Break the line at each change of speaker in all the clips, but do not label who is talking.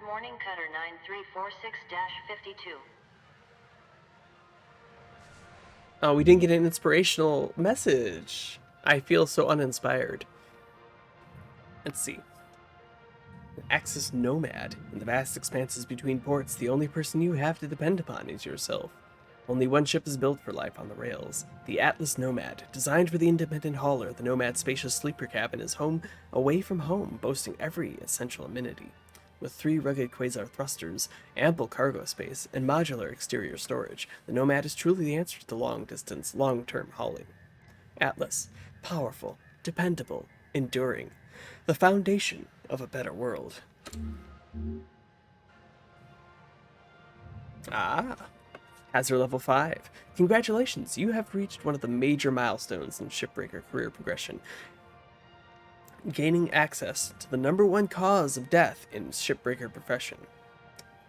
morning, Cutter 9346-52.
Oh, we didn't get an inspirational message. I feel so uninspired. Let's see. An Axis nomad. In the vast expanses between ports, the only person you have to depend upon is yourself. Only one ship is built for life on the rails. The Atlas Nomad. Designed for the independent hauler, the Nomad's spacious sleeper cabin is home away from home, boasting every essential amenity. With 3 rugged quasar thrusters, ample cargo space, and modular exterior storage, the Nomad is truly the answer to long-distance, long-term hauling. Atlas. Powerful, dependable, enduring. The foundation of a better world. Ah. Hazard level 5. Congratulations, you have reached one of the major milestones in Shipbreaker career progression. Gaining access to the #1 cause of death in Shipbreaker profession.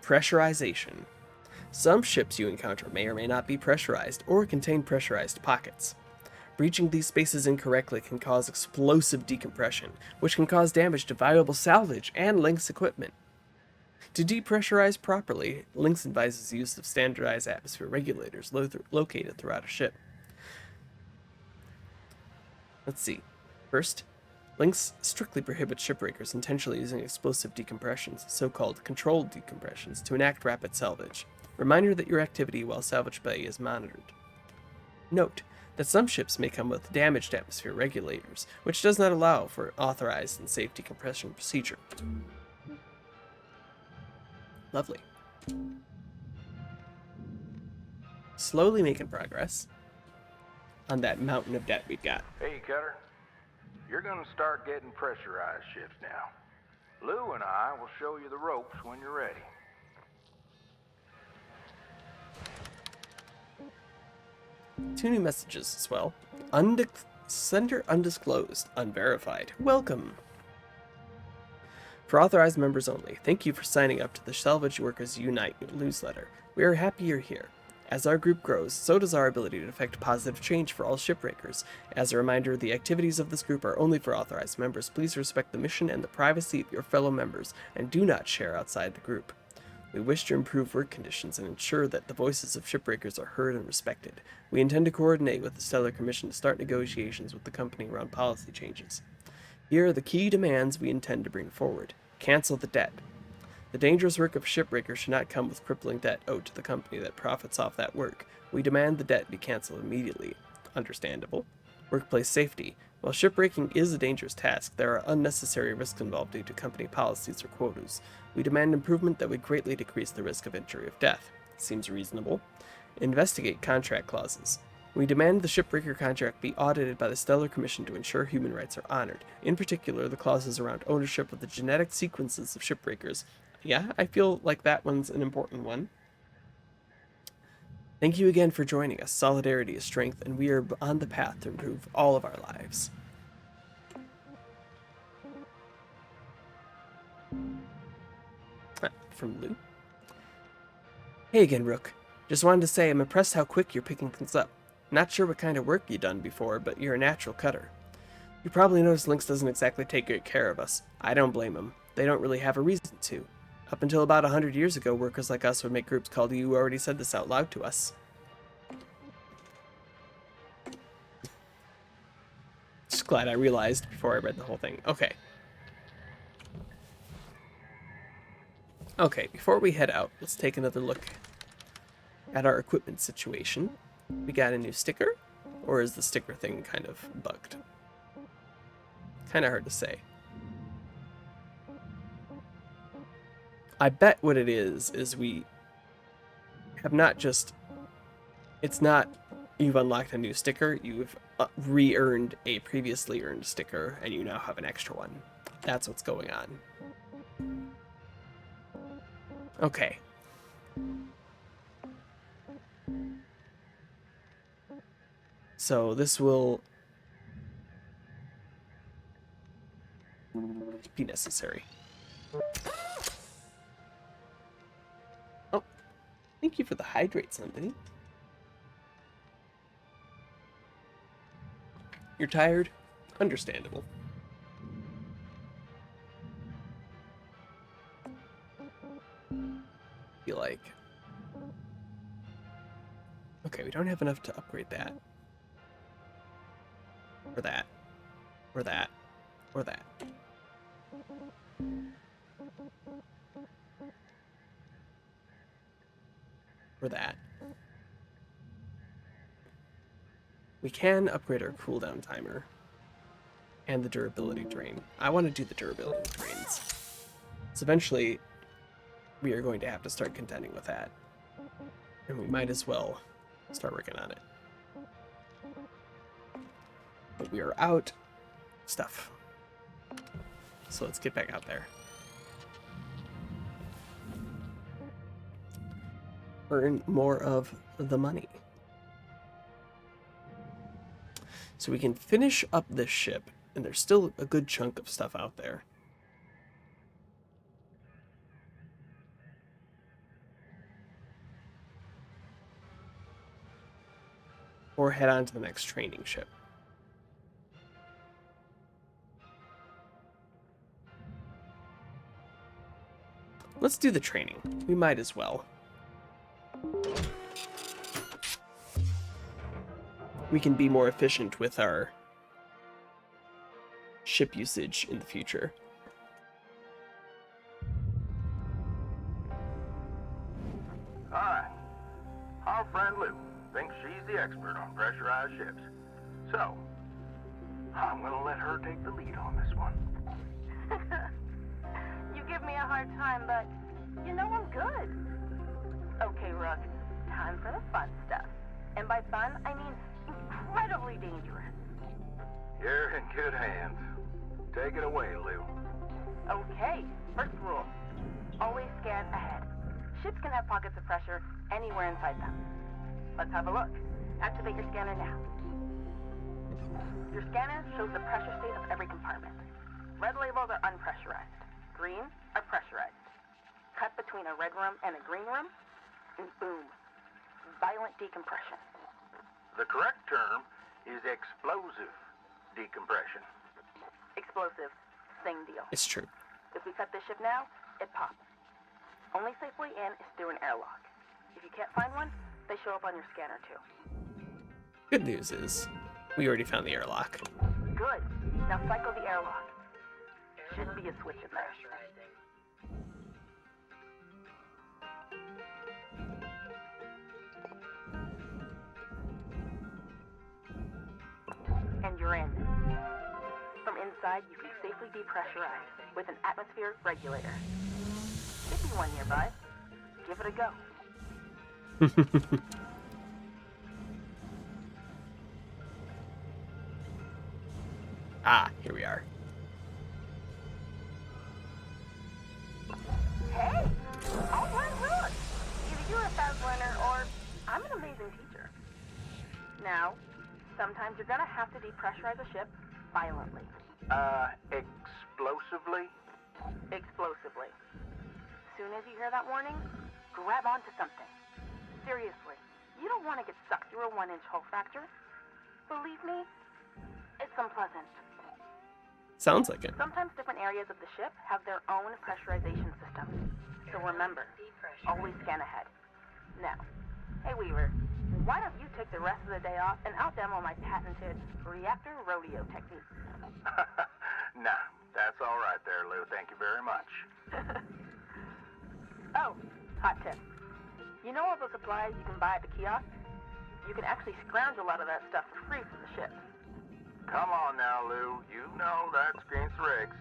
Pressurization. Some ships you encounter may or may not be pressurized or contain pressurized pockets. Breaching these spaces incorrectly can cause explosive decompression, which can cause damage to valuable salvage and Lynx equipment. To depressurize properly, Lynx advises the use of standardized atmosphere regulators located throughout a ship. Let's see. First, Lynx strictly prohibits shipbreakers intentionally using explosive decompressions, so-called controlled decompressions, to enact rapid salvage. Reminder that your activity while salvage bay is monitored. Note that some ships may come with damaged atmosphere regulators, which does not allow for authorized and safe decompression procedure. Lovely. Slowly making progress on that mountain of debt we've got.
Hey, Cutter. You're gonna start getting pressurized ships now. Lou and I will show you the ropes when you're ready.
Two new messages as well. Sender undisclosed, unverified. Welcome. For authorized members only, thank you for signing up to the Salvage Workers Unite newsletter. We are happy you're here. As our group grows, so does our ability to effect positive change for all shipbreakers. As a reminder, the activities of this group are only for authorized members. Please respect the mission and the privacy of your fellow members, and do not share outside the group. We wish to improve work conditions and ensure that the voices of shipbreakers are heard and respected. We intend to coordinate with the Stellar Commission to start negotiations with the company around policy changes. Here are the key demands we intend to bring forward. Cancel the debt. The dangerous work of shipbreaker should not come with crippling debt owed to the company that profits off that work. We demand the debt be canceled immediately. Understandable. Workplace safety. While shipbreaking is a dangerous task, there are unnecessary risks involved due to company policies or quotas. We demand improvement that would greatly decrease the risk of injury or death. Seems reasonable. Investigate contract clauses. We demand the shipbreaker contract be audited by the Stellar Commission to ensure human rights are honored. In particular, the clauses around ownership of the genetic sequences of shipbreakers. Yeah, I feel like that one's an important one. Thank you again for joining us. Solidarity is strength, and we are on the path to improve all of our lives. From Lou. Hey again, Rook. Just wanted to say I'm impressed how quick you're picking things up. Not sure what kind of work you've done before, but you're a natural cutter. You probably noticed Lynx doesn't exactly take good care of us. I don't blame them. They don't really have a reason to. Up until about 100 years ago, workers like us would make groups called You Already Said This Out Loud to us. Just glad I realized before I read the whole thing. Okay. Okay, before we head out, let's take another look at our equipment situation. We got a new sticker? Or is the sticker thing kind of bugged? Kind of hard to say. I bet what it is we have not just... It's not you've unlocked a new sticker, you've re-earned a previously earned sticker, and you now have an extra one. That's what's going on. Okay. So this will be necessary. Oh, thank you for the hydrate, somebody. You're tired? Understandable. be like. Okay, we don't have enough to upgrade that. Or that. Or that. Or that. Or that. We can upgrade our cooldown timer. And the durability drain. I want to do the durability drains. So eventually, we are going to have to start contending with that. And we might as well start working on it. But we are out of stuff. So let's get back out there. Earn more of the money. So we can finish up this ship, and there's still a good chunk of stuff out there. Or head on to the next training ship. Let's do the training. We might as well. We can be more efficient with our ship usage in the future.
Alright. Our friend Lou thinks she's the expert on pressurized ships. So, I'm gonna let her take the lead on this one.
You give me a hard time, but you know I'm good. Okay, Rook, time for the fun stuff. And by fun, I mean incredibly dangerous.
You're in good hands. Take it away, Lou.
Okay, first rule. Always scan ahead. Ships can have pockets of pressure anywhere inside them. Let's have a look. Activate your scanner now. Your scanner shows the pressure state of every compartment. Red labels are unpressurized. Green are pressurized. Cut between a red room and a green room, and boom, violent decompression.
The correct term is explosive decompression.
Explosive, same deal.
It's true.
If we cut this ship now, it pops. Only safe way in is through an airlock. If you can't find one, they show up on your scanner too.
Good news is, we already found the airlock.
Good. Now cycle the airlock. Should be a switch in there. And you're in. From inside, you can safely depressurize with an atmosphere regulator. Should be one nearby. Give it a go.
Ah, here we are.
Hey! All right, look! Either you're a fast learner or I'm an amazing teacher. Now, sometimes you're gonna have to depressurize a ship violently.
Explosively?
Explosively. Soon as you hear that warning, grab onto something. Seriously, you don't want to get sucked through a 1-inch hull fracture. Believe me, it's unpleasant.
Sounds like it.
Sometimes different areas of the ship have their own pressurization systems. So remember, always scan ahead. Now, hey Weaver, why don't you take the rest of the day off and out-demo my patented reactor rodeo technique?
Nah, that's all right there, Lou. Thank you very much.
Oh, hot tip. You know all the supplies you can buy at the kiosk? You can actually scrounge a lot of that stuff for free from the ship.
Come on now, Lou. You know that's against the regs.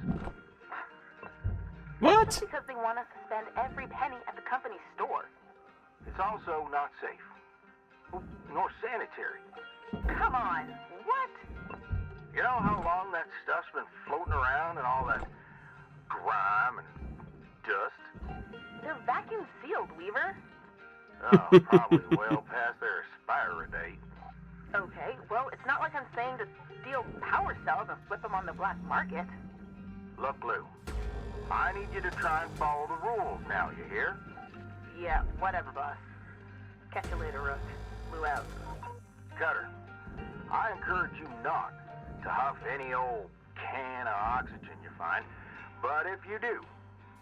What?
Because they want us to spend every penny at the company's store.
It's also not safe. Nor sanitary.
Come on, what?
You know how long that stuff's been floating around and all that grime and dust?
They're vacuum sealed, Weaver.
Oh, probably well past their expiry date.
Okay, well, it's not like I'm saying to steal power cells and flip them on the black market.
Look, Lou, I need you to try and follow the rules now, you hear?
Yeah, whatever, boss. Catch you later, Rook. Lou out.
Cutter, I encourage you not to huff any old can of oxygen you find, but if you do,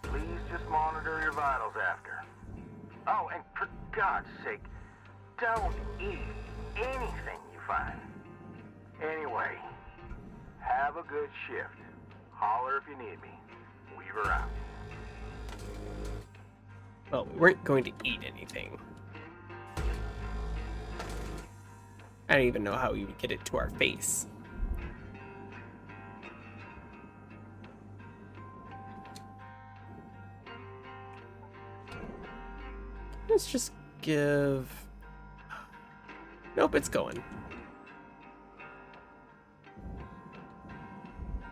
please just monitor your vitals after. Oh, and for God's sake, don't eat anything you find. Anyway, have a good shift. Holler if you need me. Weaver out.
Well, we weren't going to eat anything. I don't even know how we would get it to our face. Let's just give... Nope, it's going.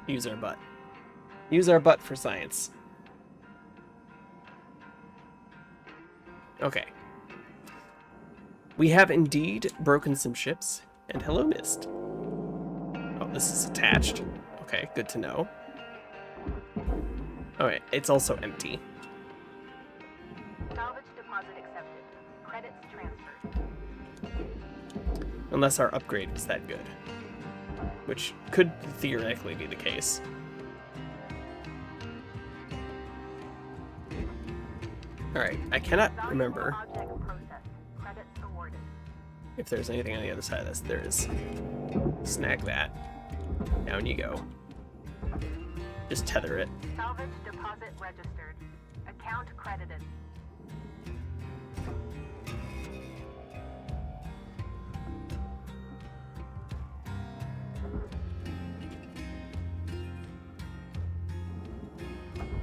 Use our butt. Use our butt for science. Okay. We have indeed broken some ships. And hello, Mist. Oh, this is attached. Okay, good to know. Okay, it's also empty.
Salvage deposit accepted. Credits transferred.
Unless our upgrade was that good. Which could theoretically be the case. Alright, I cannot remember if there's anything on the other side of this. There is. Snag that. Down you go. Just tether it.
Salvage deposit registered. Account credited.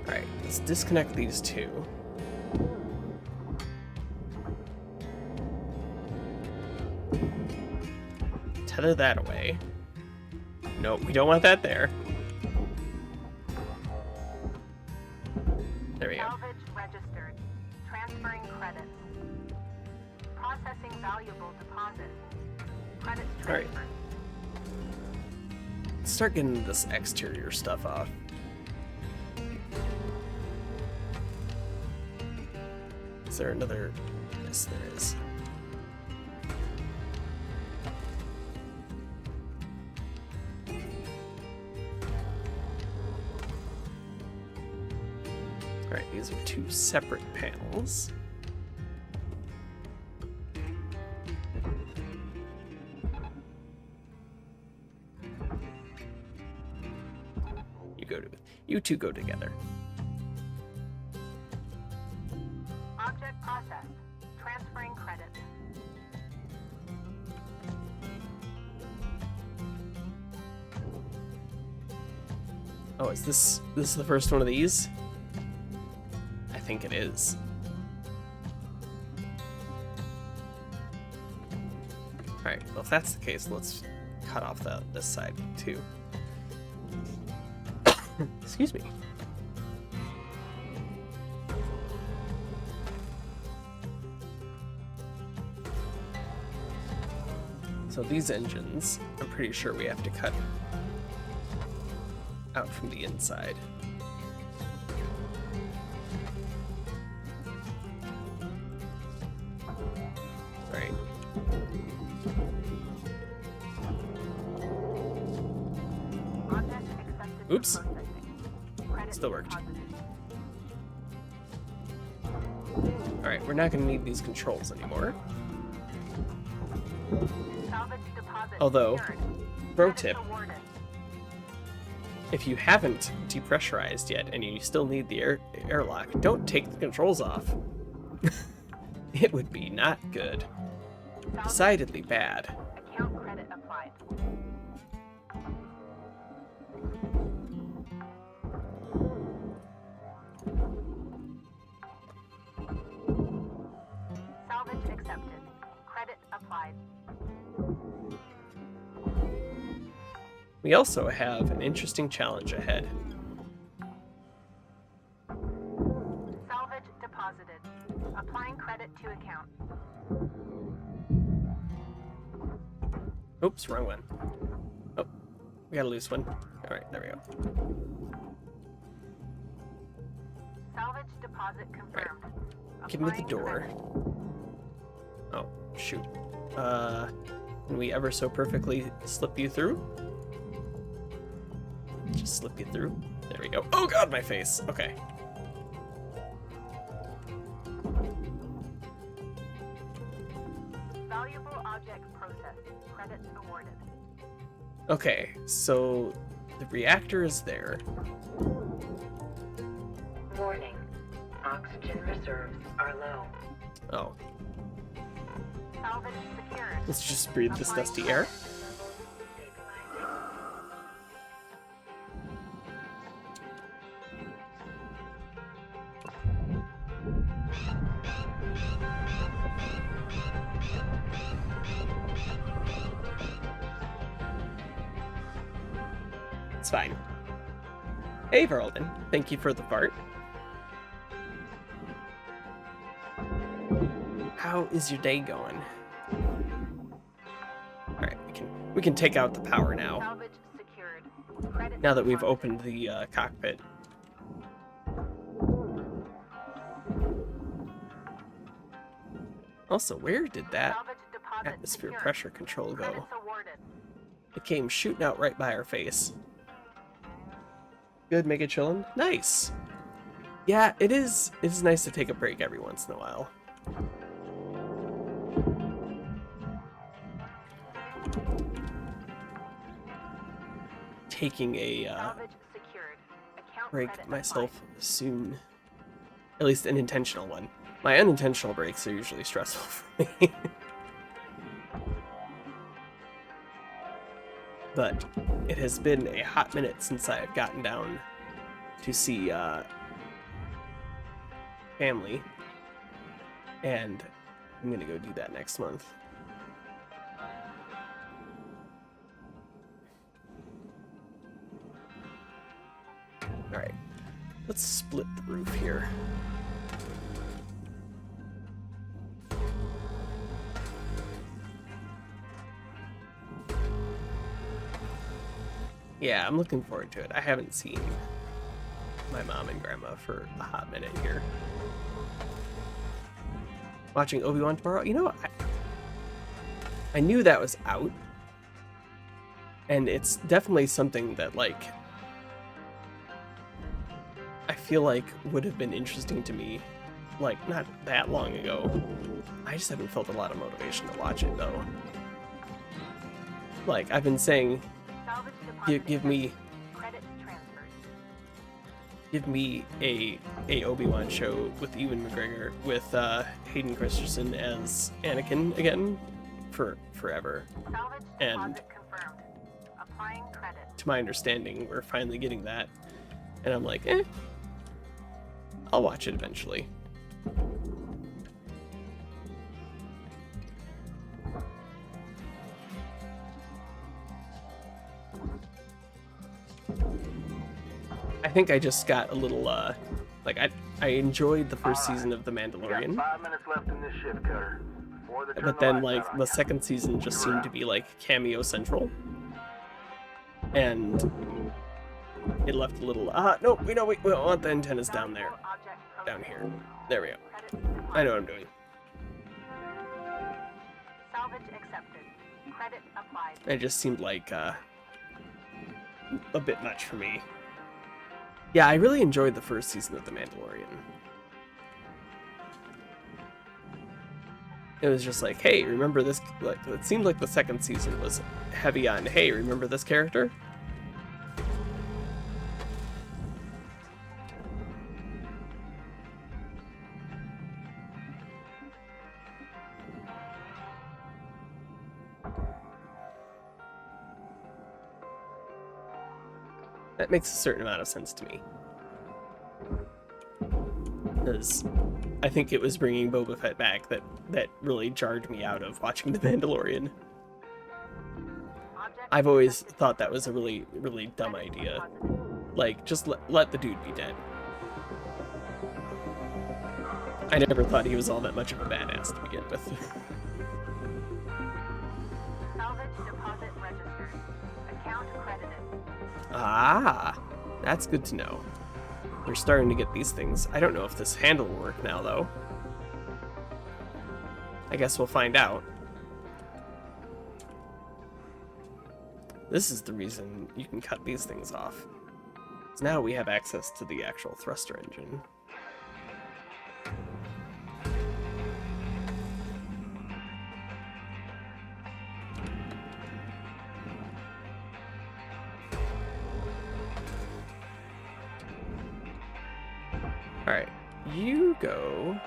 Alright, let's disconnect these two. Tether that away. Nope, we don't want that there. There we go.
Salvage registered. Transferring credits. Processing valuable deposit. Credits
Alright.
transferred.
Let's start getting this exterior stuff off. Is there another? Yes, there is. Alright, these are two separate panels. You two go together.
Object processed. Transferring credits.
Oh, is this the first one of these? I think it is. Alright, well if that's the case, let's cut off this side too. Excuse me. So these engines, I'm pretty sure we have to cut out from the inside. Right.
Object accepted.
Oops.
Processing. Credit
Still worked.
deposited.
Alright, we're not going to need these controls anymore.
Salvage deposit
Although,
secured.
pro
Credits
tip,
awarded.
if you haven't depressurized yet and you still need the airlock, don't take the controls off. It would be not good.
Salvage
Decidedly bad.
account credit applied. Salvage accepted. Credit applied.
We also have an interesting challenge ahead.
Salvage deposited. Applying credit to account.
Oops, wrong one. Oh, we got a loose one. Alright, there we go.
Salvage deposit confirmed.
Give me the
Applying
door.
credit.
Oh, shoot. Can we ever so perfectly slip you through? Just slip you through. There we go. Oh god, my face. Okay.
Object processed. Credits awarded.
Okay, so the reactor is there.
Warning. Oxygen reserves are low.
Oh,
Salvage secured.
let's just breathe this dusty air.
Stabilizing.
It's fine. Hey, Verlden. Thank you for the fart. How is your day going? Alright, we can take out the power now.
Salvage secured. Credits
Now that we've
funded.
opened the cockpit. Also, where did that
Salvage deposit
atmosphere
secured.
pressure control go?
Credits awarded.
It came shooting out right by our face. Good, make it chillin'? Nice! Yeah, it is nice to take a break every once in a while. Taking a
Salvage secured. Account
break
credit
myself
applied.
soon. At least an intentional one. My unintentional breaks are usually stressful for me. But it has been a hot minute since I have gotten down to see family. And I'm gonna go do that next month. Alright. Let's split the roof here. Yeah, I'm looking forward to it. I haven't seen my mom and grandma for a hot minute here. Watching Obi-Wan tomorrow? You know, I knew that was out. And it's definitely something that, like, I feel like would have been interesting to me, like, not that long ago. I just haven't felt a lot of motivation to watch it, though. Like, I've been saying,
Salvage deposit
give me
credits transferred.
give me a Obi-Wan show with Ewan McGregor with Hayden Christensen as Anakin again for forever.
Salvage
And
deposit confirmed. Applying credit.
to my understanding, we're finally getting that, and I'm like, I'll watch it eventually. I think I just got a little, like, I enjoyed the first season of The
You got
Mandalorian,
5 minutes left in this shift, Cutter. Before they turn
but
the
then,
lights
like,
out on
the
you.
second season just seemed to be, like, cameo central. And it left a little, no, we don't want the antennas down there.
Object
Down
processed.
here. There we go.
Credits
I know
deposited.
what I'm doing.
Salvage accepted. Credit applied.
It just seemed like, a bit much for me. Yeah, I really enjoyed the first season of The Mandalorian. It was just like, hey, remember this? Like, it seemed like the second season was heavy on, hey, remember this character? That makes a certain amount of sense to me. Because I think it was bringing Boba Fett back that really jarred me out of watching The Mandalorian.
Object
I've always thought that was a really, really dumb idea.
deposited.
Like, just let the dude be dead. I never thought he was all that much of a badass to begin with.
Salvage deposit registered. Account credited.
Ah, that's good to know. We're starting to get these things. I don't know if this handle will work now, though. I guess we'll find out. This is the reason you can cut these things off. So now we have access to the actual thruster engine. Alright, you go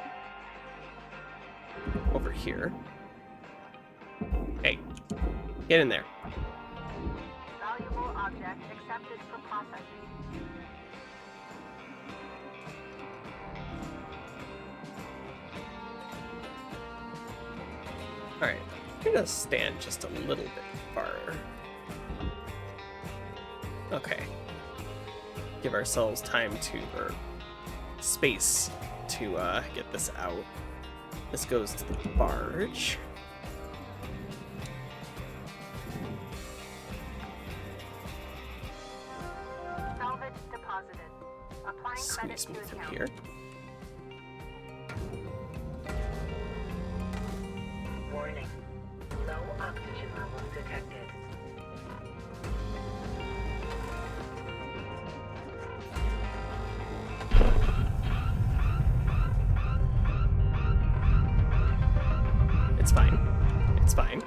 over here. Hey, get in there.
Valuable object accepted for processing.
Alright, I'm gonna stand just a little bit farther. Okay. Give ourselves time to, or space to get this out. This goes to the barge.
Salvage deposited. Applying credit
Squeeze me
to
through
account.
here.
Warning. Low oxygen levels detected.
It's fine. It's fine.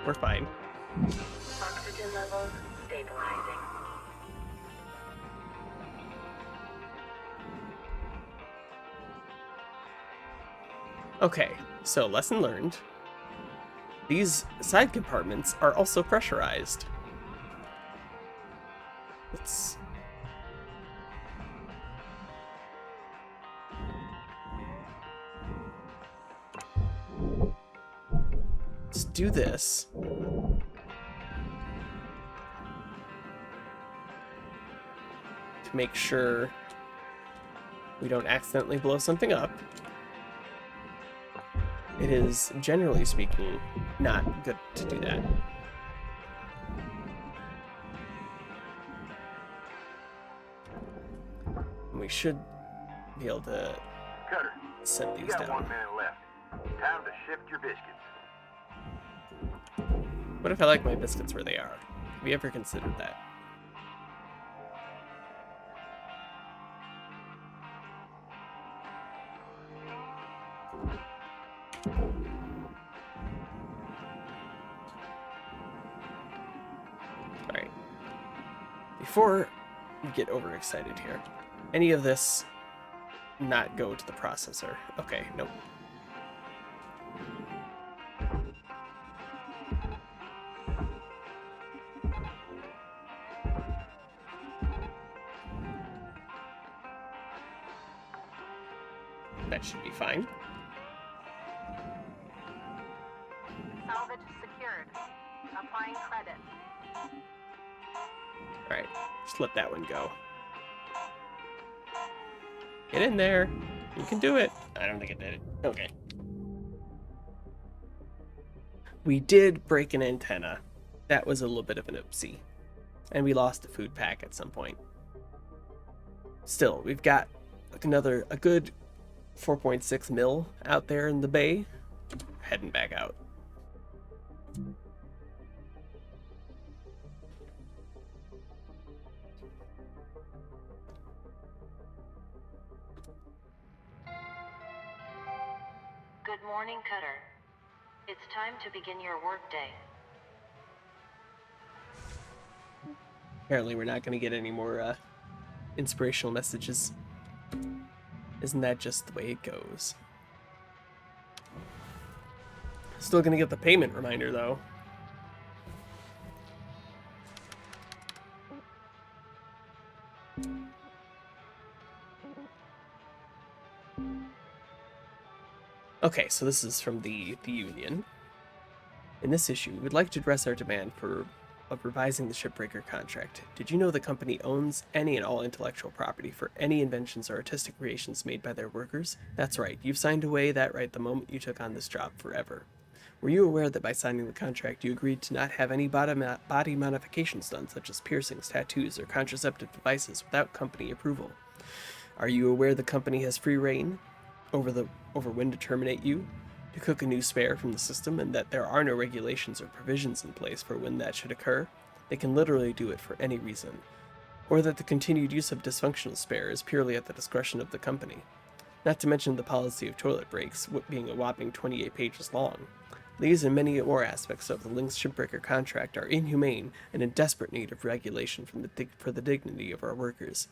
We're fine.
Oxygen levels stabilizing.
Okay, so lesson learned. These side compartments are also pressurized. Let's... Let's do this. To make sure we don't accidentally blow something up. It is, generally speaking, not good to do that. We should be able to
Cutter,
set
you
these
got 1
down.
minute left. Time to shift your biscuits.
What if I like my biscuits where they are? Have you ever considered that? Alright. Before we get overexcited here, any of this not go to the processor? Okay, nope. That should be fine.
Salvage secured. Applying credit.
Alright, just let that one go. Get in there. You can do it. I don't think it did it. Okay. We did break an antenna. That was a little bit of an oopsie. And we lost a food pack at some point. Still, we've got a good 4.6 mil out there in the bay. Heading back out.
Good morning, Cutter. It's time to begin your workday.
Apparently we're not going to get any more inspirational messages. Isn't that just the way it goes? Still going to get the payment reminder, though. Okay, so this is from the Union. In this issue, we would like to address our demand of revising the Shipbreaker contract. Did you know the company owns any and all intellectual property for any inventions or artistic creations made by their workers? That's right, you've signed away that right the moment you took on this job forever. Were you aware that by signing the contract you agreed to not have any body modifications done, such as piercings, tattoos, or contraceptive devices without company approval? Are you aware the company has free reign over when to terminate you, to cook a new spare from the system, and that there are no regulations or provisions in place for when that should occur? They can literally do it for any reason. Or that the continued use of dysfunctional spare is purely at the discretion of the company. Not to mention the policy of toilet breaks being a whopping 28 pages long. These and many more aspects of the Lynx Shipbreaker contract are inhumane and in desperate need of regulation for the dignity of our workers.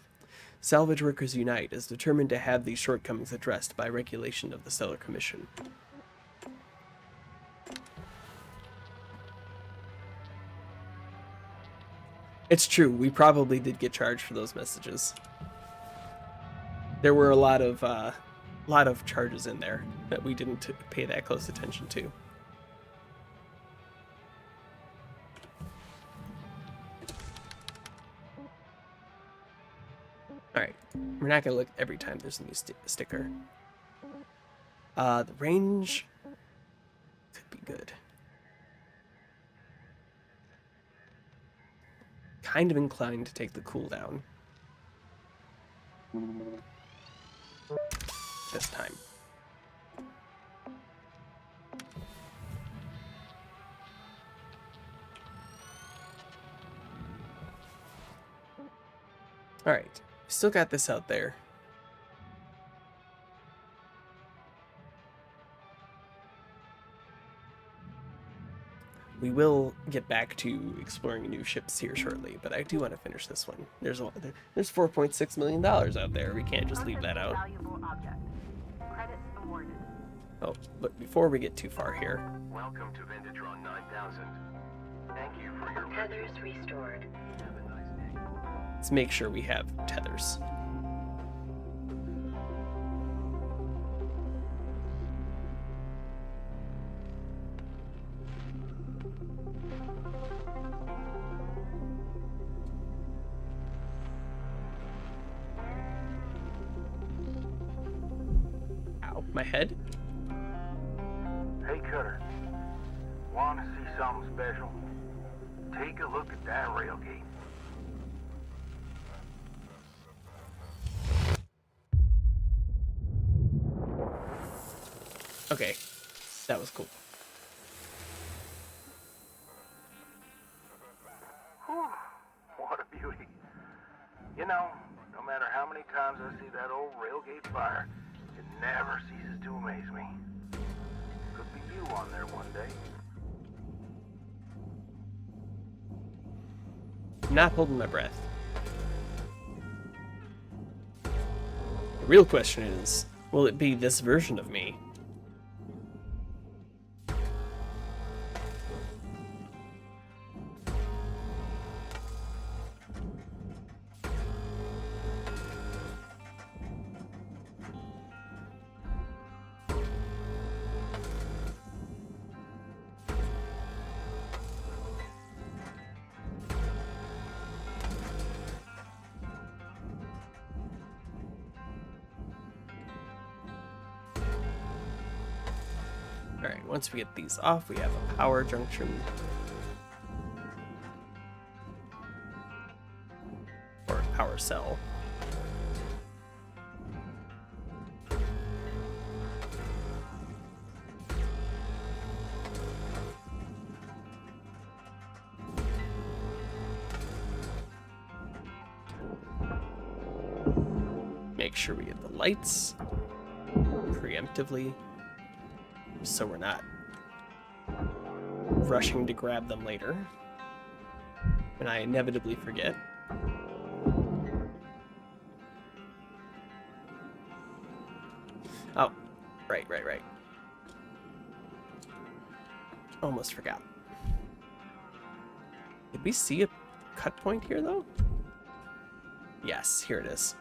Salvage Workers Unite is determined to have these shortcomings addressed by regulation of the Stellar Commission. It's true, we probably did get charged for those messages. There were a lot of charges in there that we didn't pay that close attention to. Alright, we're not going to look every time there's a new sticker. The range could be good. Kind of inclined to take the cooldown this time. Alright, still got this out there. We will get back to exploring new ships here shortly, but I do want to finish this one. There's $4.6 million out there. We can't just leave that out.
Valuable object. Credits awarded.
Oh, but before we get too far here,
Welcome to Vintatron 9000. Thank you for your
Tethers restored.
Have a nice day.
let's make sure we have tethers. Ow, my head?
Hey, Cutter. Want to see something special? Take a look at that railgate.
Okay, that was cool.
Whew, what a beauty. You know, no matter how many times I see that old railgate fire, it never ceases to amaze me. Could be you on there one day.
I'm not holding my breath. The real question is, will it be this version of me? Alright, once we get these off, we have a power junction. Or a power cell. Make sure we get the lights preemptively, so we're not rushing to grab them later and I inevitably forget. Oh, right. Almost forgot. Did we see a cut point here, though? Yes, here it is.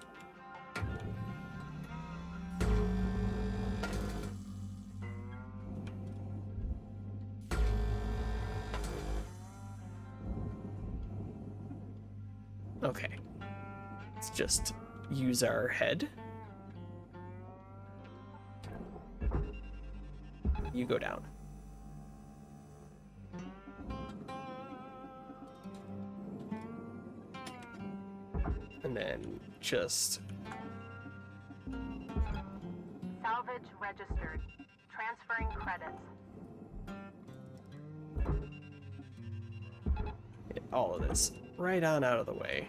Okay, let's just use our head. You go down. And then just...
Salvage registered. Transferring credits.
get all of this right on out of the way.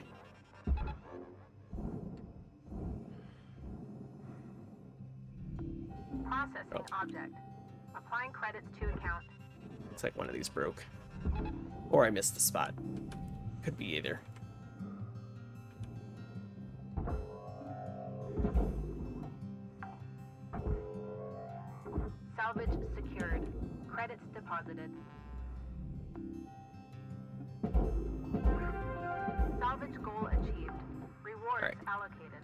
Processing object. Applying credits to account.
Looks like one of these broke. Or I missed the spot. Could be either.
Credits deposited. Salvage goal achieved. Rewards
Alright.
allocated.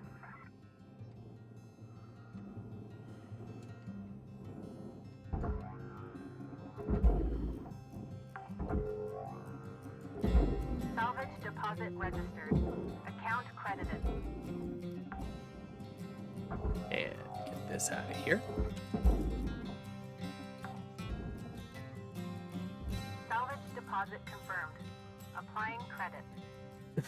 Salvage deposit registered. Account credited.
And get this out of here.
Salvage deposit confirmed. Applying credit.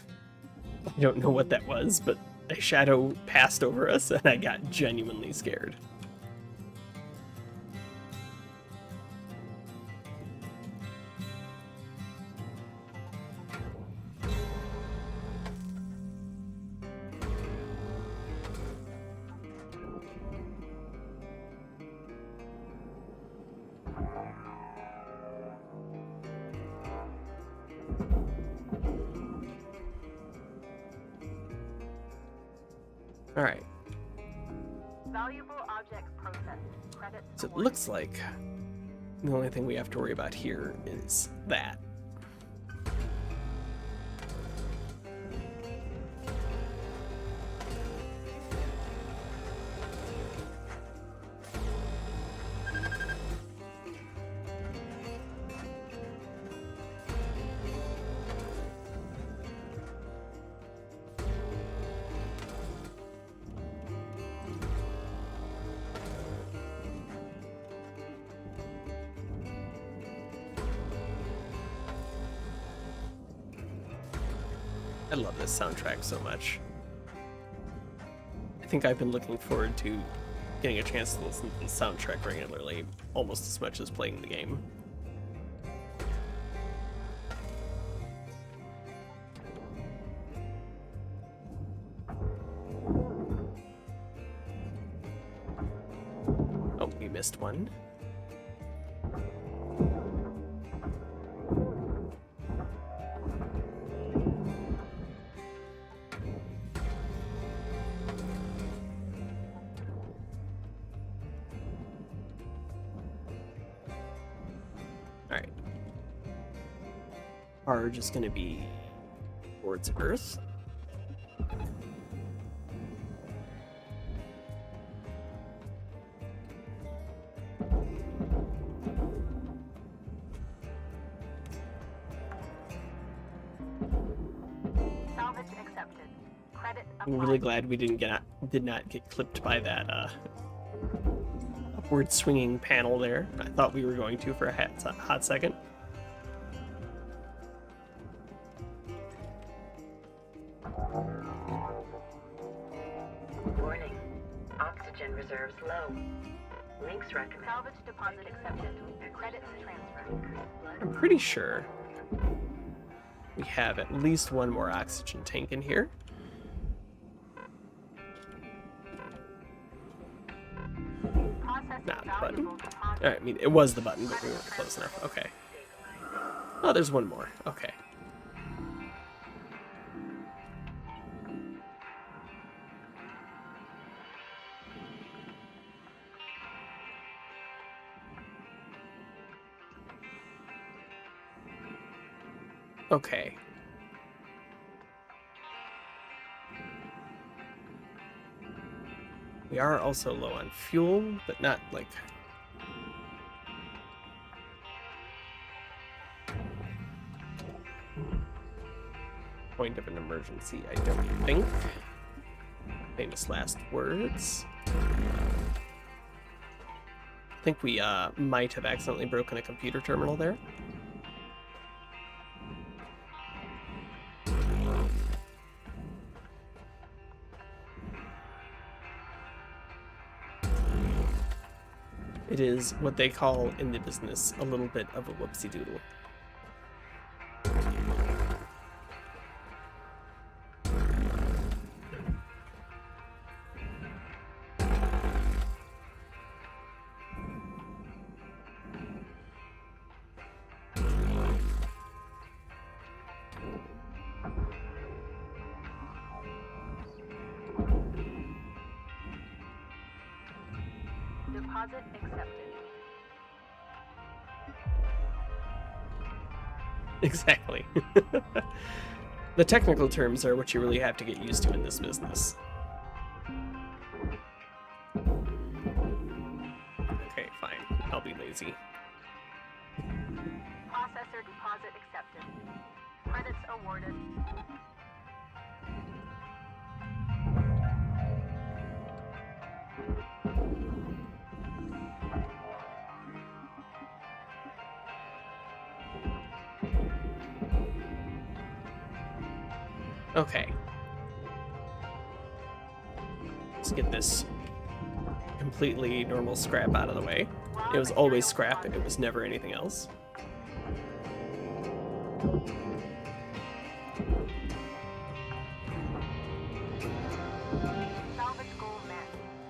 I don't know what that was, but a shadow passed over us and I got genuinely scared. Alright,
Valuable object processed. Credits
so it
awarded.
looks like the only thing we have to worry about here is that. I love this soundtrack so much. I think I've been looking forward to getting a chance to listen to the soundtrack regularly, almost as much as playing the game. Oh, we missed one. Alright. Are just gonna be towards Earth.
Salvage accepted. Credit
I'm
applied.
really glad we did not get clipped by that upward swinging panel there. I thought we were going to for a hot second.
Warning. Oxygen reserves low. Links recommend.
Salvage deposit accepted. Credits transferred.
I'm pretty sure we have at least one more oxygen tank in here.
Processing
Not the button.
valuable deposit.
Alright, I mean, it was the button, but we weren't close enough. Okay. Oh, there's one more. Okay. Okay. We are also low on fuel, but not like... point of an emergency, I don't think. Famous last words. I think we might have accidentally broken a computer terminal there. It is what they call in the business a little bit of a whoopsie doodle.
Deposit accepted.
Exactly. The technical terms are what you really have to get used to in this business. Okay, fine. I'll be lazy.
Processor deposit accepted. Credits awarded.
Okay. Let's get this completely normal scrap out of the way. It was always scrap, it was never anything else.
Salvage goal met.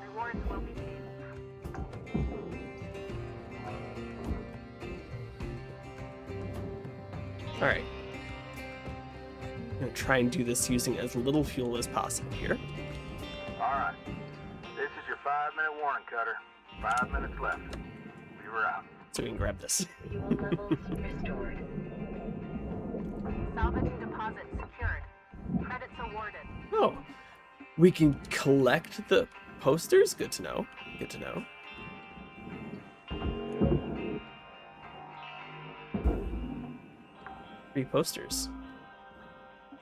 Rewards will be paid.
Alright. I'm gonna try and do this using as little fuel as possible here.
Alright. This is your 5-minute warning, Cutter. 5 minutes left. We were out.
So we can grab this.
Fuel levels restored.
Salvage deposit secured. Credits awarded.
Oh. We can collect the posters? Good to know. Good to know. Three posters.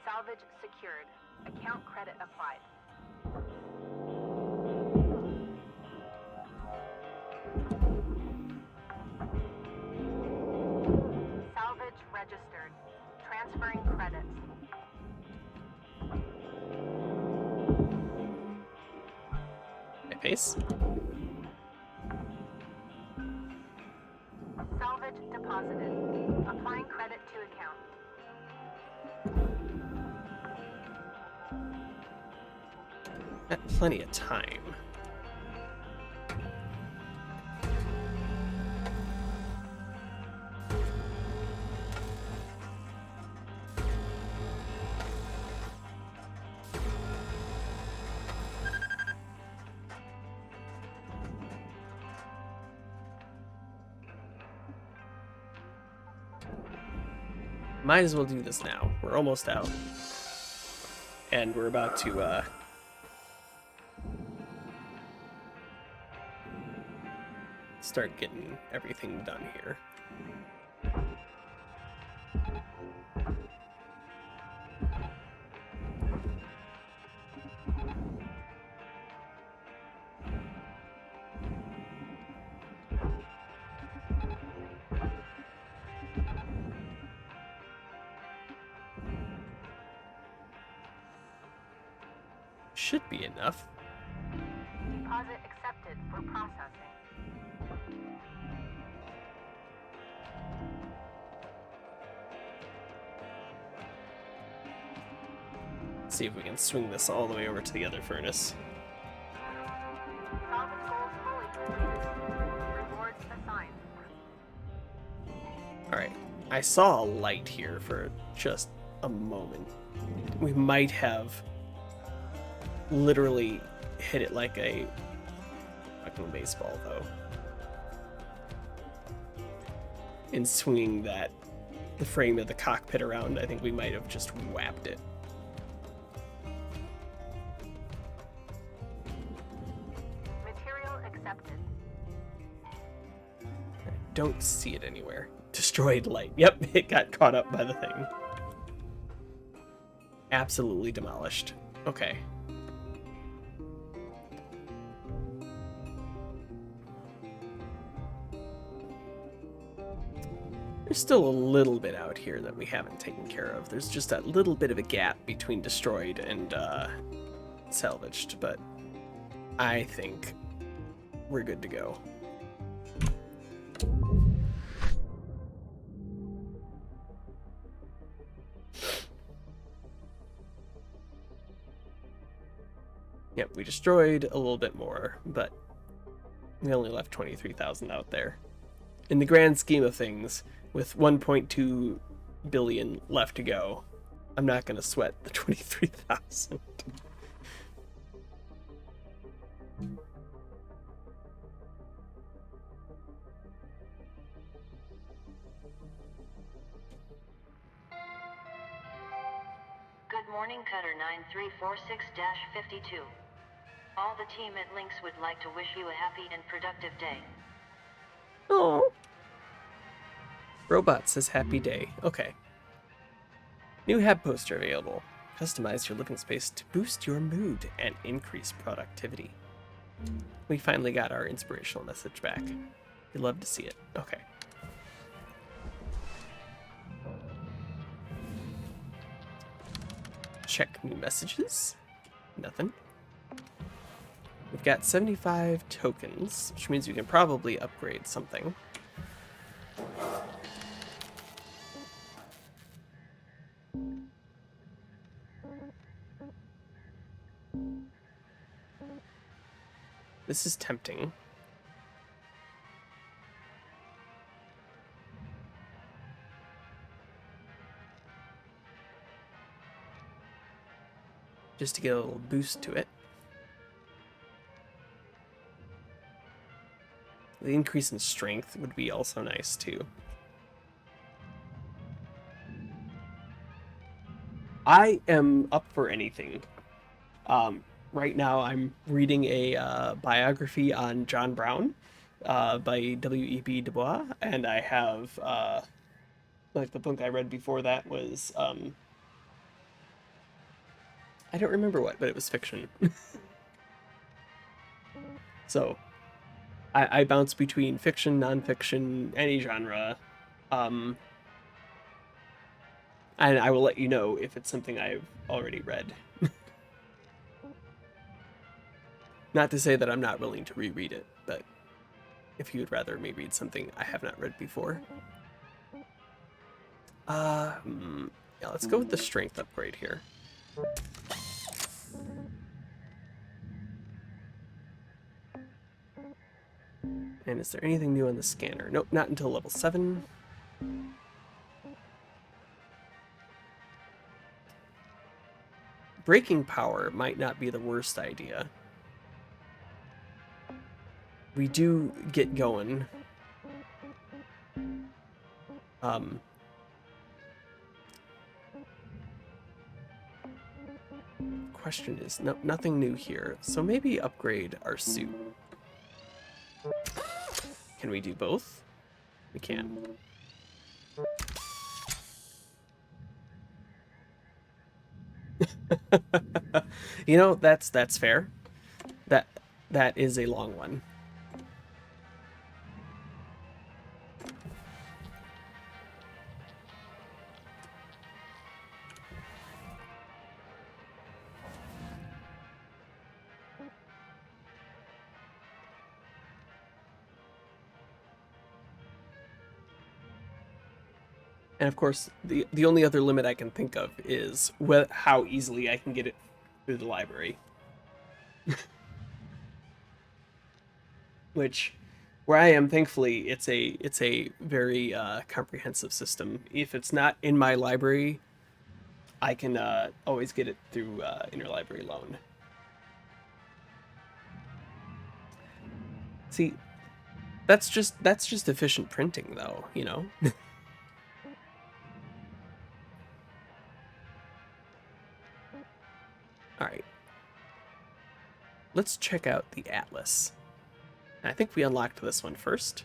Salvage secured. Account credit applied. Salvage registered. Transferring credits.
My face.
Salvage deposited. Applying credit to account.
Got plenty of time. Might as well do this now. We're almost out. And we're about to, start getting everything done here. Should be enough.
Deposit accepted for processing.
See if we can swing this all the way over to the other furnace.
Salvage goals fully completed. Rewards assigned.
Alright, I saw a light here for just a moment. We might have literally hit it like a fucking baseball, though. In swinging the frame of the cockpit around, I think we might have just whapped it.
Material accepted.
I don't see it anywhere. Destroyed light. Yep, it got caught up by the thing. Absolutely demolished. Okay. There's still a little bit out here that we haven't taken care of. There's just that little bit of a gap between destroyed and salvaged, but I think we're good to go. Yep, we destroyed a little bit more, but we only left 23,000 out there. In the grand scheme of things, with 1.2 billion left to go, I'm not going to sweat the 23,000.
morning, Cutter 9346-52. All the team at Lynx would like to wish you a happy and productive day.
Oh. Robot says happy day. Okay. New hab poster available. Customize your living space to boost your mood and increase productivity. We finally got our inspirational message back. We love to see it. Okay. Check new messages. Nothing. We've got 75 tokens, which means we can probably upgrade something. This is tempting. Just to get a little boost to it. The increase in strength would be also nice too. I am up for anything. Right now I'm reading a biography on John Brown by W.E.B. Du Bois, and I have like the book I read before that was I don't remember what, but it was fiction. So I bounce between fiction, nonfiction, any genre, and I will let you know if it's something I've already read. Not to say that I'm not willing to reread it, but if you would rather me read something I have not read before. Yeah, let's go with the strength upgrade here. And is there anything new on the scanner? Nope, not until level 7. Braking power might not be the worst idea. We do get going. Question is, nothing new here, so maybe upgrade our suit. Can we do both? We can. You know, that's fair. That is a long one. And of course, the only other limit I can think of is how easily I can get it through the library. Which, where I am, thankfully, it's a very comprehensive system. If it's not in my library, I can always get it through interlibrary loan. See, that's just efficient printing, though, you know. All right. Let's check out the Atlas. I think we unlocked this one first.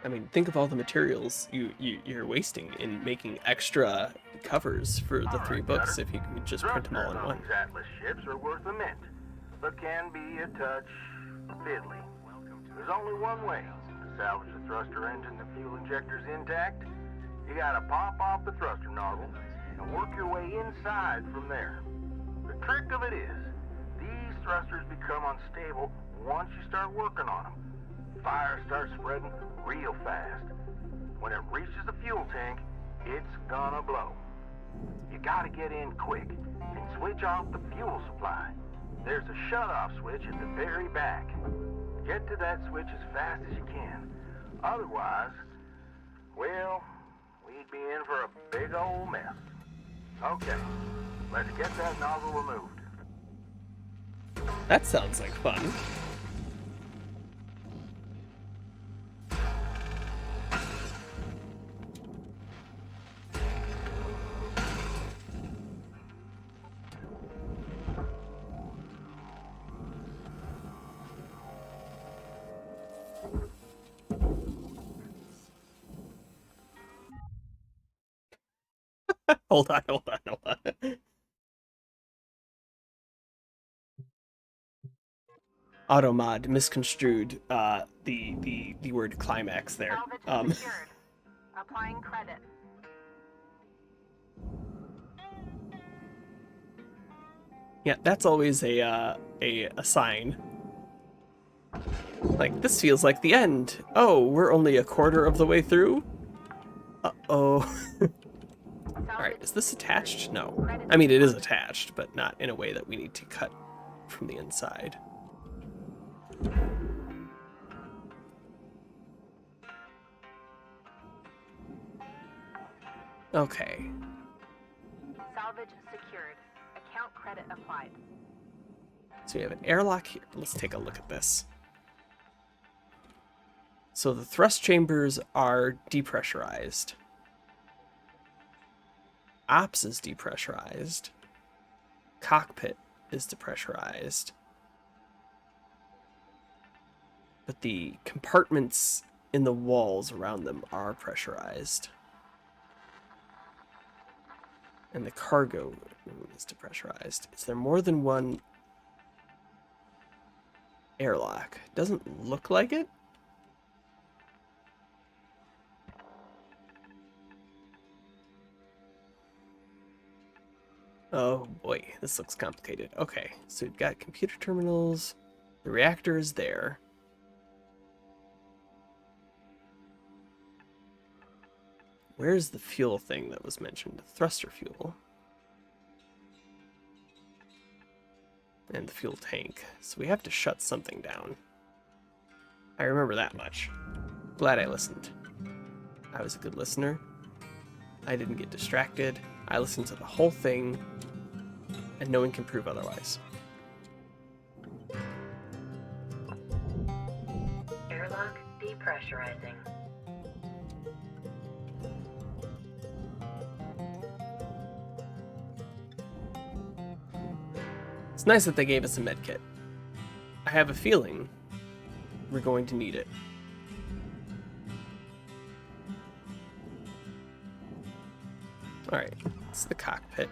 I mean, think of all the materials you're wasting in making extra covers for the 3 books if you could just print them all in one.
These Atlas ships are worth a mint, but can be a touch fiddly. There's only one way to salvage the thruster engine and fuel injectors intact. You gotta pop off the thruster nozzle and work your way inside from there. The trick of it is, these thrusters become unstable once you start working on them. Fire starts spreading real fast. When it reaches the fuel tank, it's gonna blow. You gotta get in quick and switch off the fuel supply. There's a shut-off switch at the very back. Get to that switch as fast as you can. Otherwise, well, we'd be in for a big old mess. Okay, let's get that nozzle removed.
That sounds like fun. Hold on. Automod misconstrued the word climax there.
Salvage secured. Applying credit.
Yeah, that's always a sign. Like, this feels like the end. Oh, we're only a quarter of the way through? Uh-oh. Alright, is this attached? No. I mean, it is attached, but not in a way that we need to cut from the inside. Okay.
Salvage secured. Account credit applied.
So we have an airlock here. Let's take a look at this. So the thrust chambers are depressurized. Ops is depressurized. Cockpit is depressurized. But the compartments in the walls around them are pressurized. And the cargo room is depressurized. Is there more than one airlock? Doesn't look like it. Oh boy, this looks complicated. Okay, so we've got computer terminals. The reactor is there. Where's the fuel thing that was mentioned? Thruster fuel. And the fuel tank. So we have to shut something down. I remember that much. Glad I listened. I was a good listener. I didn't get distracted. I listened to the whole thing, and no one can prove otherwise.
Airlock depressurizing.
It's nice that they gave us a med kit. I have a feeling we're going to need it. Alright, it's the cockpit.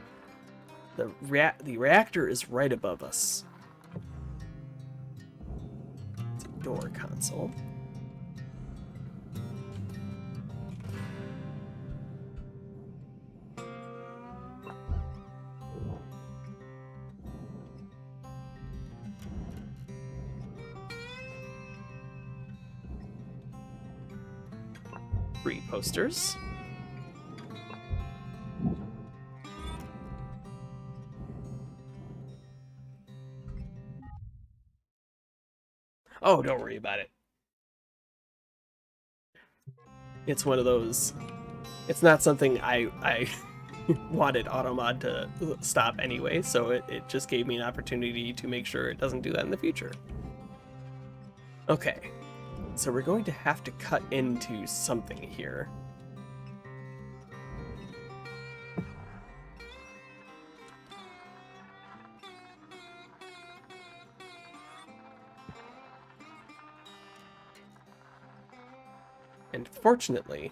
The reactor is right above us. It's a door console. Three posters. Oh, don't worry about it. It's one of those. It's not something I wanted Automod to stop anyway, so it just gave me an opportunity to make sure it doesn't do that in the future. Okay, so we're going to have to cut into something here. And fortunately,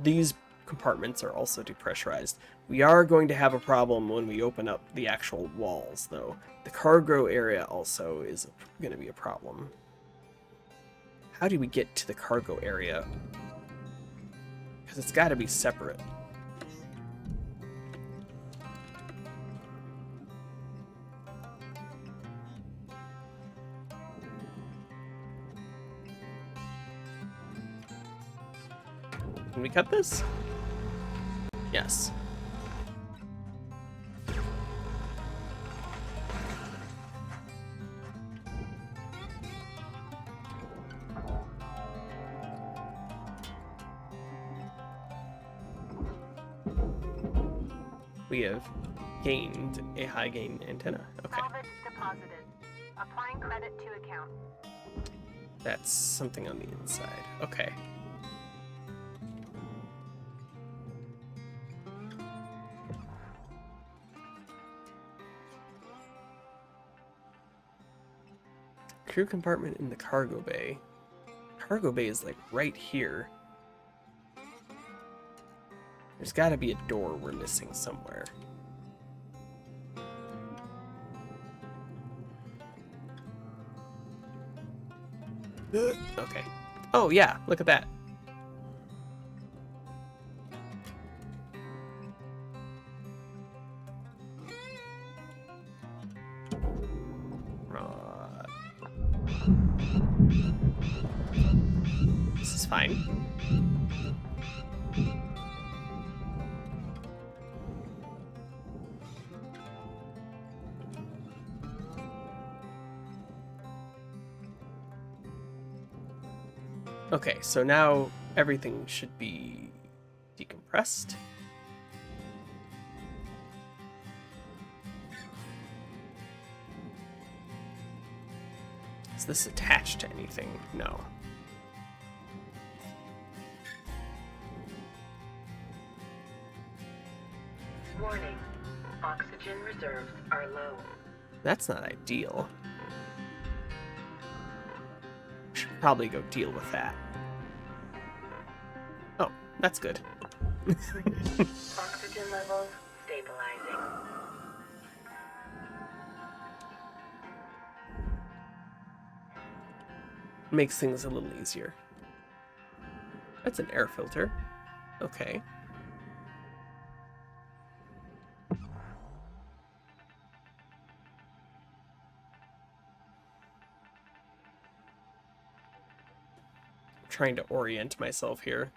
these compartments are also depressurized. We are going to have a problem when we open up the actual walls, though. The cargo area also is going to be a problem. How do we get to the cargo area? Because it's got to be separate. Can we cut this? Yes. We have gained a high gain antenna. Okay.
Salvage deposited. Applying credit to account.
That's something on the inside. Okay. Crew compartment in the cargo bay. Cargo bay is like right here. There's got to be a door we're missing somewhere. Okay. Oh yeah, look at that. This is fine. Okay, so now everything should be decompressed. Is this attached to anything? No.
Warning. Oxygen reserves are low.
That's not ideal. Should probably go deal with that. Oh, that's good.
Oxygen levels stabilizing.
Makes things a little easier. That's an air filter. Okay. Trying to orient myself here.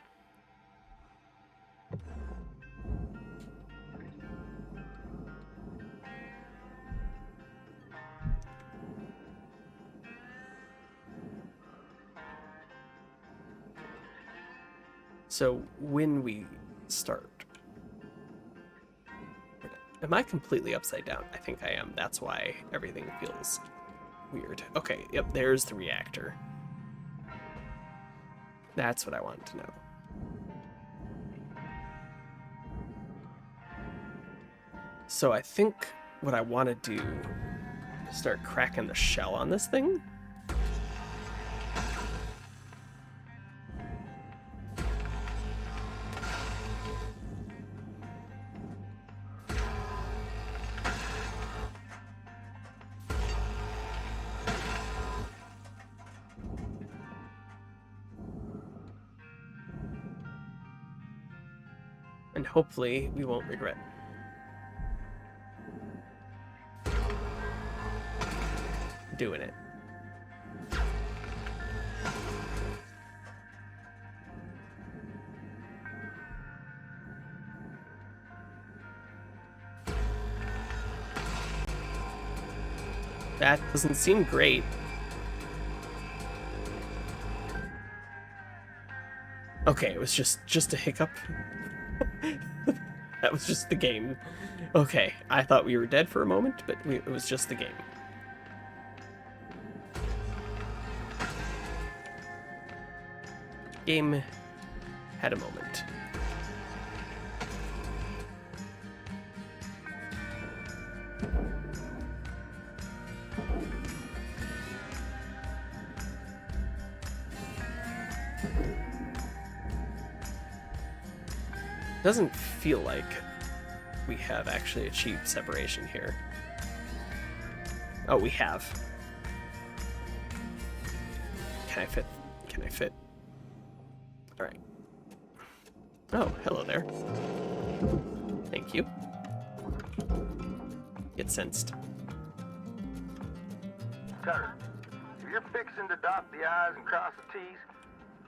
So when we start, am I completely upside down? I think I am. That's why everything feels weird. Okay, yep, there's the reactor. That's what I wanted to know. So I think what I want to do is start cracking the shell on this thing. And hopefully we won't regret doing it. That doesn't seem great. Okay, it was just a hiccup. That was just the game. Okay, I thought we were dead for a moment, but it was just the game. Game had a moment. Doesn't feel like we have actually achieved separation here. Oh, we have. Can I fit? Can I fit? All right. Oh, hello there. Thank you. Get sensed.
Cutter, if you're fixing to dot the I's and cross the T's,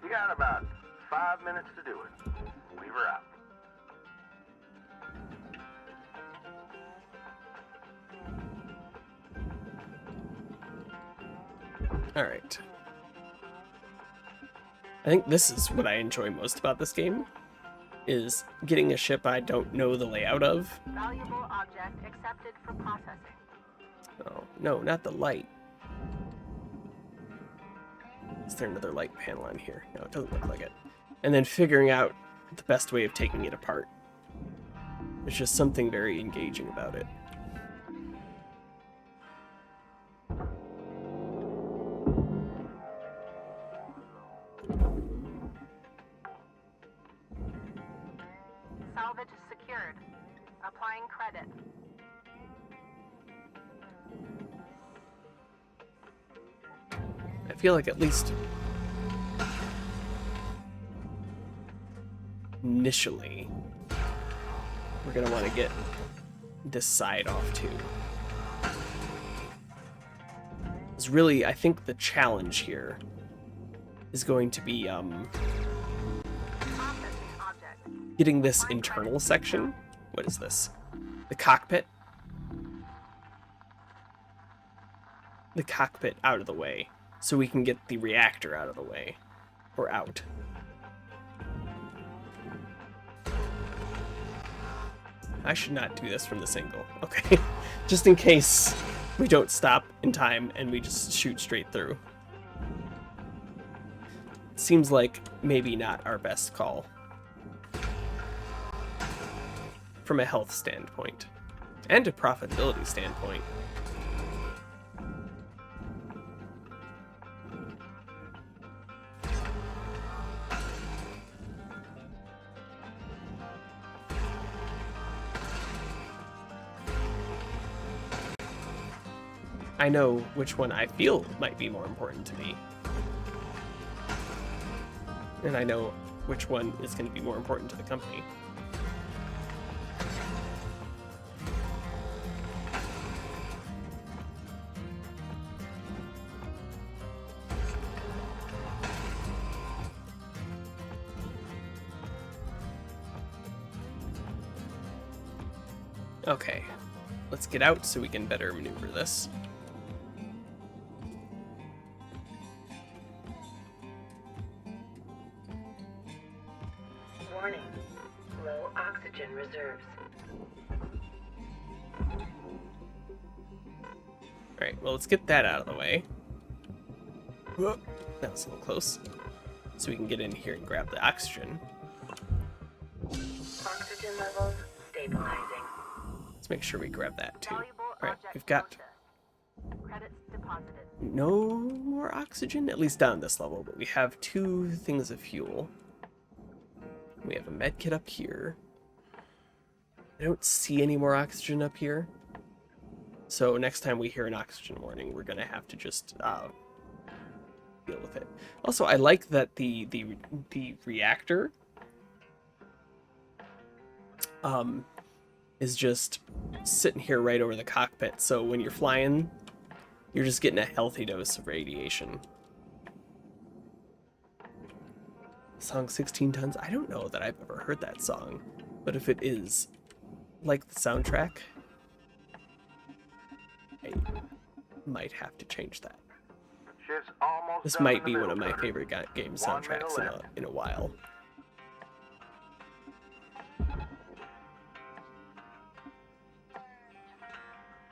you got about 5 minutes to do it. Leave her out.
All right. I think this is what I enjoy most about this game, is getting a ship I don't know the layout of.
Valuable object accepted for processing.
Oh, no, not the light. Is there another light panel on here? No, it doesn't look like it. And then figuring out the best way of taking it apart. There's just something very engaging about it.
Salvage secured. Applying credit.
I feel like at least initially we're gonna want to get this side off too. It's really, I think the challenge here is going to be getting this internal section. What is this? The cockpit. The cockpit out of the way, so we can get the reactor out of the way, or out. I should not do this from this angle. Okay, just in case we don't stop in time and we just shoot straight through. Seems like maybe not our best call from a health standpoint and a profitability standpoint. I know which one I feel might be more important to me. And I know which one is going to be more important to the company. Okay, let's get out so we can better maneuver this.
Warning. Low oxygen reserves.
Alright, well, let's get that out of the way. Whoa, that was a little close. So we can get in here and grab the oxygen.
Oxygen levels stabilizing.
Let's make sure we grab that too.
Valuable
Alright,
object
we've got
processed. Credits deposited.
no more oxygen, at least down this level, but we have 2 things of fuel. We have a med kit up here. I don't see any more oxygen up here. So next time we hear an oxygen warning, we're gonna have to just deal with it. Also, I like that the reactor is just sitting here right over the cockpit. So when you're flying, you're just getting a healthy dose of radiation. Song 16 Tons? I don't know that I've ever heard that song, but if it is like the soundtrack, I might have to change that.
Ship's almost
This
done
might
in the
be one
middle,
of my
Cutter.
favorite game
1 minute
soundtracks
left.
in a while.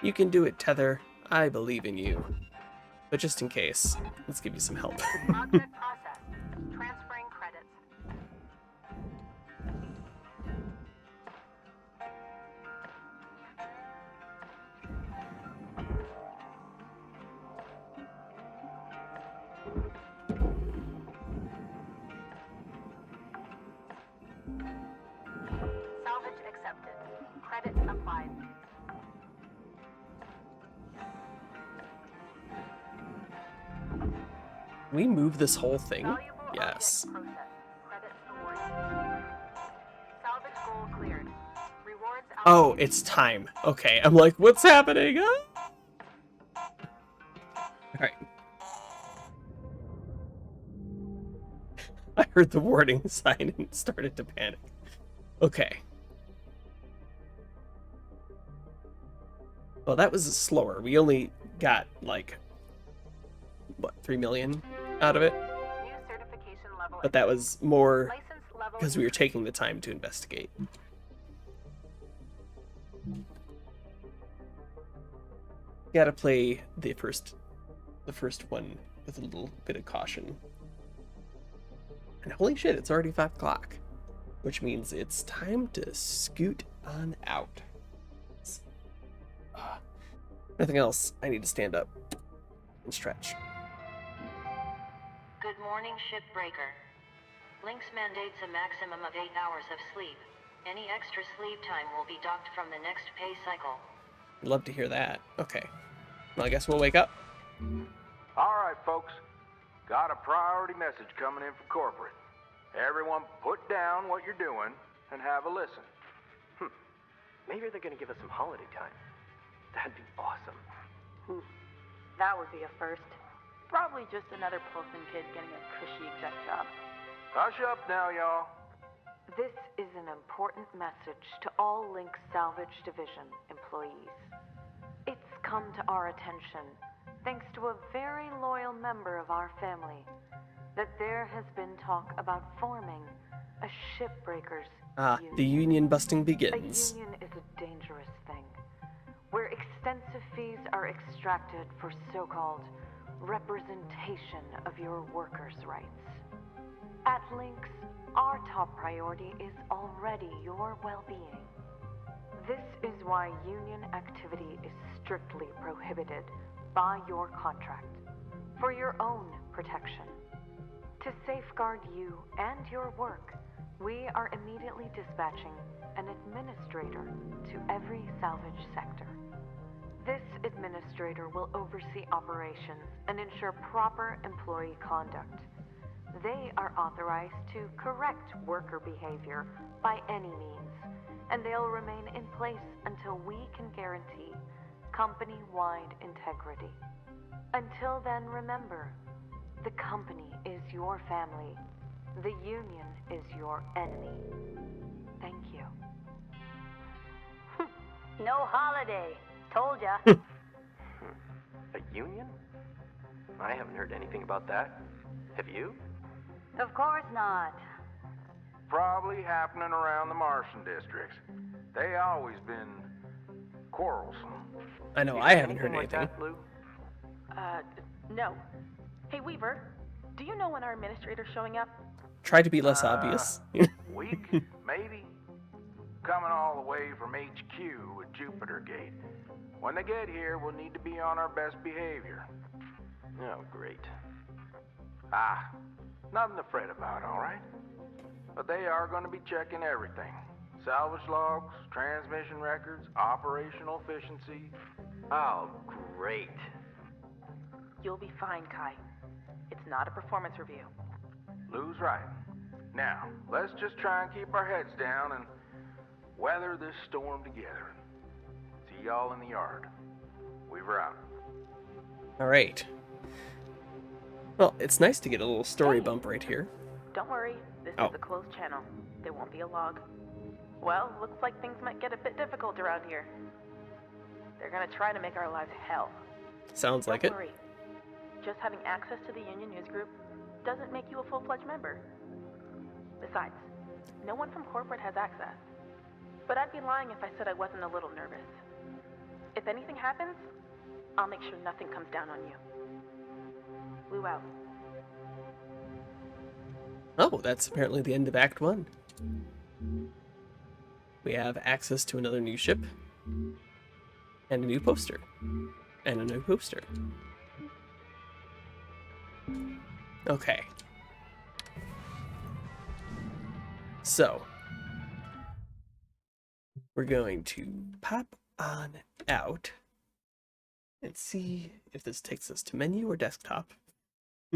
You can do it, Tether. I believe in you. But just in case, let's give you some help.
Object processed. Transferring credits. Salvage accepted. Credits applied.
We move this whole thing?
Valuable
Yes.
object processed. Credits awarded. Salvage goal cleared. Rewards
Oh,
allocated.
it's time. Okay, I'm like, what's happening? Alright. I heard the warning sign and started to panic. Okay. Well, that was slower. We only got, like, what, 3 million out of it?
New certification level.
But that was more
License level level.
because we were taking the time to investigate. Gotta play the first one with a little bit of caution. And holy shit, it's already 5 o'clock, which means it's time to scoot on out. Nothing else. I need to stand up and stretch.
Good morning, Shipbreaker. Lynx mandates a maximum of 8 hours of sleep. Any extra sleep time will be docked from the next pay cycle.
I'd love to hear that. Okay. Well, I guess we'll wake up.
All right, folks. Got a priority message coming in from corporate. Everyone put down what you're doing and have a listen.
Maybe they're gonna give us some holiday time. That'd be awesome.
That would be a first. Probably just another Pilsen kid getting a cushy exec job.
Hush up now, y'all.
This is an important message to all Lynx Salvage Division employees. It's come to our attention, thanks to a very loyal member of our family, that there has been talk about forming a Shipbreakers union.
The union busting
A
begins.
union is a dangerous thing, where extensive fees are extracted for so-called representation of your workers' rights. At Lynx, our top priority is already your well-being. This is why union activity is strictly prohibited by your contract, for your own protection. To safeguard you and your work, we are immediately dispatching an administrator to every salvage sector. This administrator will oversee operations and ensure proper employee conduct. They are authorized to correct worker behavior by any means, and they'll remain in place until we can guarantee company-wide integrity. Until then, remember, the company is your family. The union is your enemy. Thank you.
No holiday. Told ya.
A union? I haven't heard anything about that. Have you?
Of course not.
Probably happening around the Martian districts. They always been quarrelsome.
I know, I haven't heard
Like
anything.
that, Lou?
No. Hey, Weaver, do you know when our administrator's showing up?
Try to be less obvious.
Week, maybe. Coming all the way from HQ at Jupiter Gate. When they get here, we'll need to be on our best behavior.
Oh, great.
Nothing to fret about, all right? But they are going to be checking everything. Salvage logs, transmission records, operational efficiency.
Oh, great.
You'll be fine, Kai. It's not a performance review.
Lou's right. Now, let's just try and keep our heads down and weather this storm together. See y'all in the yard. Weaver out.
All right. Well, it's nice to get a little story
Hey.
bump right here.
Don't worry, this
Oh.
is a closed channel. There won't be a log. Well, looks like things might get a bit difficult around here. They're gonna try to make our lives hell.
Sounds like it.
Don't worry. Just having access to the union news group doesn't make you a full-fledged member. Besides, no one from corporate has access. But I'd be lying if I said I wasn't a little nervous. If anything happens, I'll make sure nothing comes down on you. Lou out.
Oh, that's apparently the end of Act 1. We have access to another new ship. And a new poster. And a new poster. Okay. So, we're going to pop on out and see if this takes us to menu or desktop.